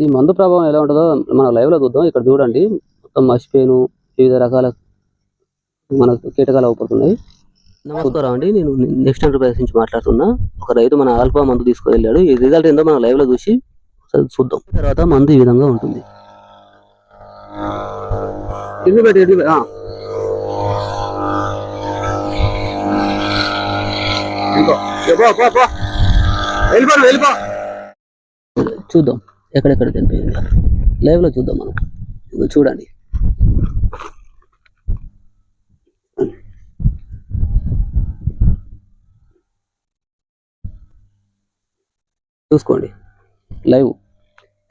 ఈ మందు ప్రభావం ఎలా ఉంటుందో మనం లైవ్లో చూద్దాం. ఇక్కడ చూడండి, మొత్తం మసిపేను, వివిధ రకాల మనకు కీటకాలు అవుపడుతున్నాయి. నమస్కారం అండి, నేను నెక్స్ట్ ఎంటర్ప్రైజ్ నుంచి మాట్లాడుతున్నా. ఒక రైతు మన ఆల్ఫా మందు తీసుకువెళ్ళాడు. ఈ రిజల్ట్ ఏందో మనం లైవ్లో చూసి చూద్దాం. తర్వాత మందు ఈ విధంగా ఉంటుంది. చూద్దాం ఎక్కడెక్కడ చనిపోయింది లైవ్లో చూద్దాం మనం. చూడండి, చూసుకోండి లైవ్.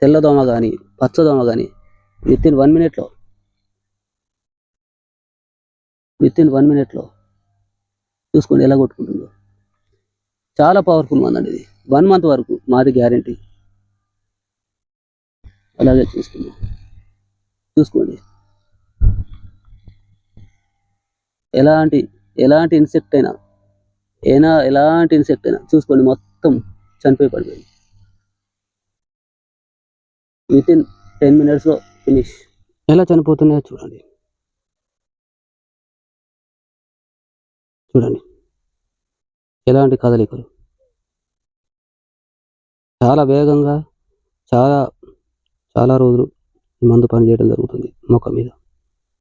తెల్లదోమ కానీ పచ్చదోమ కానీ విత్ ఇన్ 1 మినిట్లో చూసుకోండి ఎలా కొట్టుకుంటుందో. చాలా పవర్ఫుల్ మంది అండి ఇది. 1 మంత్ వరకు మాది గ్యారంటీ. అలాగే చూసుకోండి ఎలాంటి ఇన్సెక్ట్ అయినా ఎలాంటి ఇన్సెక్ట్ అయినా చూసుకోండి, మొత్తం చనిపోయి పడిపోయింది. విత్ ఇన్ 10 minutesలో ఫినిష్. ఎలా చనిపోతున్నాయో చూడండి ఎలాంటి కదలికలు. చాలా వేగంగా చాలా రోజులు మందు పనిచేయడం జరుగుతుంది మొక్క మీద.